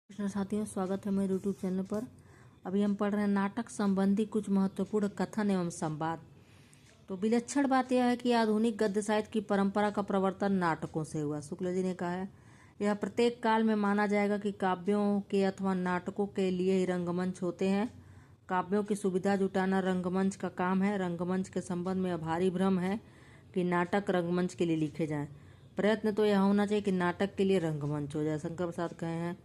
कृष्ण साथियों, स्वागत है मेरे यूट्यूब चैनल पर। अभी हम पढ़ रहे हैं नाटक संबंधी कुछ महत्वपूर्ण कथन एवं संवाद। तो विलक्षण बात यह है कि आधुनिक गद्य साहित्य की परंपरा का प्रवर्तन नाटकों से हुआ। शुक्ल जी ने कहा है, यह प्रत्येक काल में माना जाएगा कि काव्यों के अथवा नाटकों के लिए ही रंगमंच होते हैं। काव्यों की सुविधा जुटाना रंगमंच का काम है। रंगमंच के संबंध में भारी भ्रम है कि नाटक रंगमंच के लिए लिखे जाएं। प्रयत्न तो यह होना चाहिए कि नाटक के लिए रंगमंच हो। जयशंकर प्रसाद कहे हैं,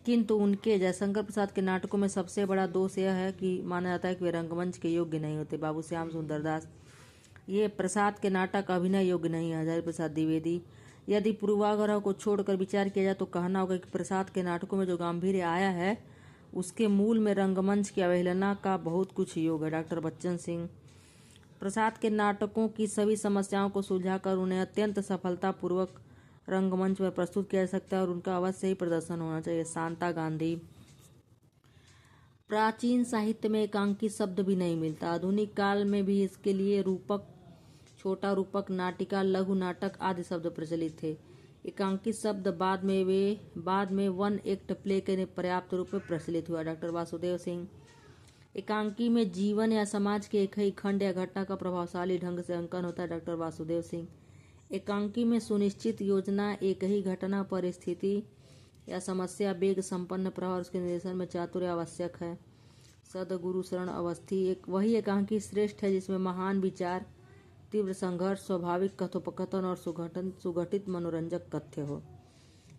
किंतु उनके जयशंकर प्रसाद के नाटकों में सबसे बड़ा दोष यह है कि माना जाता है कि वे रंगमंच के योग्य नहीं होते। बाबू श्याम सुंदर दास, ये प्रसाद के नाटक अभिनय योग्य नहीं है। हजारी प्रसाद द्विवेदी, यदि पूर्वाग्रह को छोड़कर विचार किया जाए तो कहना होगा कि प्रसाद के नाटकों में जो गांधीर्य आया है उसके मूल में रंगमंच की अवहेलना का बहुत कुछ योग है। डॉक्टर बच्चन सिंह, प्रसाद के नाटकों की सभी समस्याओं को सुलझाकर उन्हें अत्यंत सफलतापूर्वक रंगमंच पर प्रस्तुत किया जा सकता है और उनका अवश्य ही प्रदर्शन होना चाहिए। शांता गांधी, प्राचीन साहित्य में एकांकी शब्द भी नहीं मिलता। आधुनिक काल में भी इसके लिए रूपक, छोटा रूपक, नाटिका, लघु नाटक आदि शब्द प्रचलित थे। एकांकी शब्द बाद में वन एक्ट प्ले के पर्याप्त रूप में प्रचलित हुआ। डॉक्टर वासुदेव सिंह, एकांकी में जीवन या समाज के एक ही खंड या घटना का प्रभावशाली ढंग से अंकन होता है। डॉक्टर वासुदेव सिंह, एकांकी में सुनिश्चित योजना, एक ही घटना, परिस्थिति या समस्या, वेग संपन्न प्रभाव, उसके निर्देशन में चातुर्य आवश्यक है। सदगुरु शरण अवस्थी, वही एकांकी श्रेष्ठ है जिसमें महान विचार, तीव्र संघर्ष, स्वाभाविक कथोपकथन और सुगठित मनोरंजक तथ्य हो।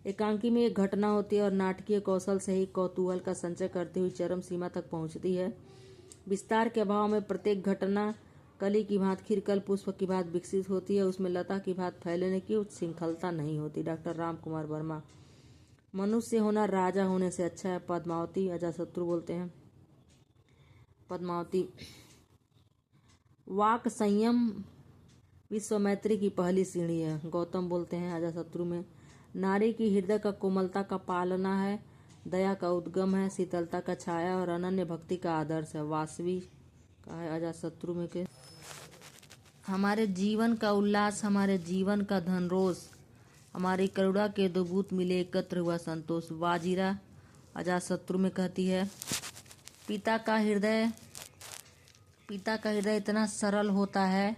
एकांकी में एक घटना होती है और नाटकीय कौशल से ही कौतूहल का संचय करते हुए चरम सीमा तक पहुंचती है। विस्तार के अभाव में प्रत्येक घटना कली की भांति खिर कल पुष्प की भांति विकसित होती है, उसमें लता की भांति फैलने की उच्छृंखलता नहीं होती। डॉक्टर राम कुमार वर्मा, मनुष्य होना राजा होने से अच्छा है। पद्मावती, अजातशत्रु बोलते हैं, पद्मावती, वाक संयम विश्व मैत्री की पहली सीढ़ी है। गौतम बोलते हैं अजातशत्रु में, नारी की हृदय का कोमलता का पालना है, दया का उद्गम है, शीतलता का छाया और अनन्य भक्ति का आदर्श है। वासवी का है अजातशत्रु में के, हमारे जीवन का उल्लास, हमारे जीवन का धनरोष, हमारी करुणा के दो बूत मिले एकत्र हुआ संतोष। वाजिरा अजातशत्रु में कहती है, पिता का हृदय इतना सरल होता है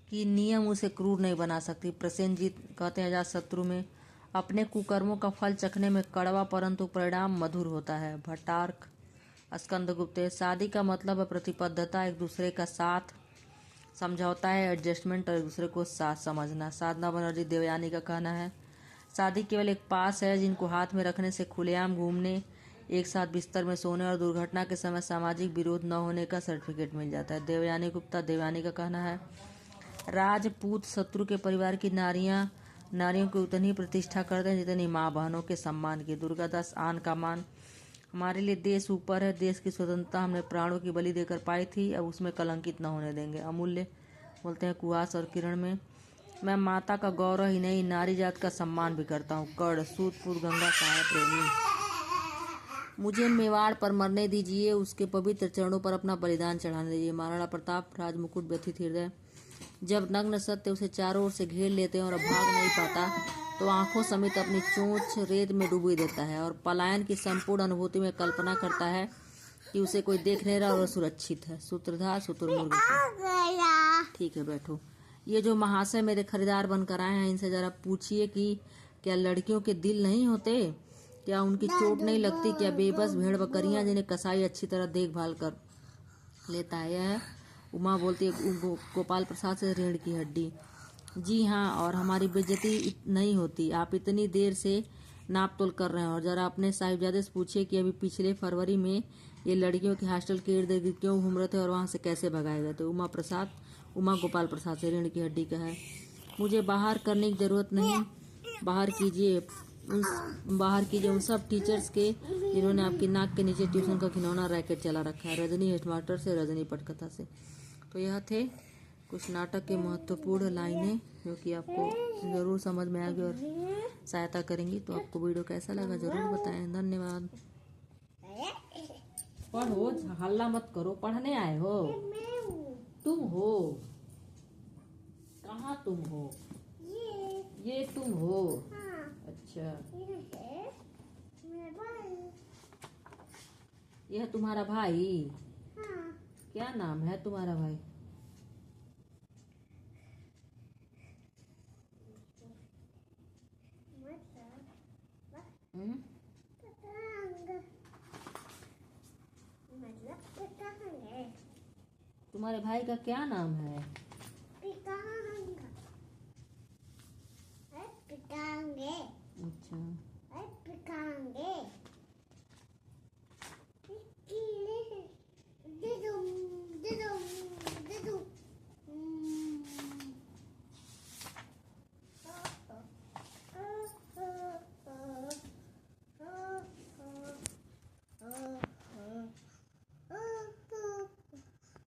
कि नियम उसे क्रूर नहीं बना सकती। प्रसेनजीत कहते हैं अजातशत्रु में, अपने कुकर्मों का फल चखने में कड़वा परंतु परिणाम मधुर होता है। भट्टार्क स्कंदगुप्त, शादी का मतलब है प्रतिबद्धता, एक दूसरे का साथ, समझौता है, एडजस्टमेंट और एक दूसरे को साथ समझना। साधना बनर्जी देवयानी का कहना है, शादी केवल एक पास है जिनको हाथ में रखने से खुलेआम घूमने, एक साथ बिस्तर में सोने और दुर्घटना के समय सामाजिक विरोध न होने का सर्टिफिकेट मिल जाता है। देवयानी गुप्ता देवयानी का कहना है, राजपूत शत्रु के परिवार की नारियों की उतनी प्रतिष्ठा करते हैं जितनी माँ बहनों के सम्मान की। दुर्गादास आन का मान, हमारे लिए देश ऊपर है, देश की स्वतंत्रता हमने प्राणों की बलि देकर पाई थी, अब उसमें कलंकित न होने देंगे। अमूल्य बोलते हैं कुहास और किरण में, मैं माता का गौरव ही नहीं नारी जात का सम्मान भी करता हूँ। कर्ण सूतपुर गंगा सहाय प्रेमी, मुझे मेवाड़ पर मरने दीजिए, उसके पवित्र चरणों पर अपना बलिदान चढ़ाने दीजिए। महाराणा प्रताप, राजमुकुट व्यथित हृदय, जब नग्न सत्य उसे चारों ओर से घेर लेते हैं और भाग नहीं पाता तो आंखों समेत अपनी चोंच रेत में डुबो देता है और पलायन की संपूर्ण अनुभूति में कल्पना करता है कि उसे कोई देख नहीं रहा और सुरक्षित है। सूत्रधार शुतुरमुर्ग, ठीक है बैठो। ये जो महाशय मेरे खरीदार बनकर आए हैं, इनसे जरा पूछिए कि क्या लड़कियों के दिल नहीं होते, क्या उनकी चोट नहीं लगती, क्या बेबस भेड़ बकरियां जिन्हें कसाई अच्छी तरह देखभाल कर लेता है। यह उमा बोलती है गोपाल प्रसाद से, रीढ़ की हड्डी, जी हाँ, और हमारी बेइज्जती नहीं होती। आप इतनी देर से नाप तोल कर रहे हैं और जरा अपने साहिबजादे से पूछिए कि अभी पिछले फरवरी में ये लड़कियों के हॉस्टल के इर्द गिर्द क्यों घूम रहे थे और वहां से कैसे भगाए गए थे। उमा गोपाल प्रसाद से, रीढ़ की हड्डी का है, मुझे बाहर करने की जरूरत नहीं, बाहर कीजिए उन सब टीचर्स के जिन्होंने आपकी नाक के नीचे ट्यूशन का खिलौना रैकेट चला रखा है। रजनी हेडमास्टर से, रजनी पटकथा से। तो यह थे कुछ नाटक के महत्वपूर्ण लाइनें जो कि आपको जरूर समझ में आएगी और सहायता करेंगी। तो आपको वीडियो कैसा लगा जरूर बताएं। धन्यवाद। पढ़ो, हल्ला मत करो, पढ़ने आए हो तुम हो, कहाँ तुम हो, ये तुम हो, अच्छा। यह तुम्हारा भाई? हाँ। क्या नाम है तुम्हारा भाई? हम्म? मतलब तुम्हारे भाई का क्या नाम है?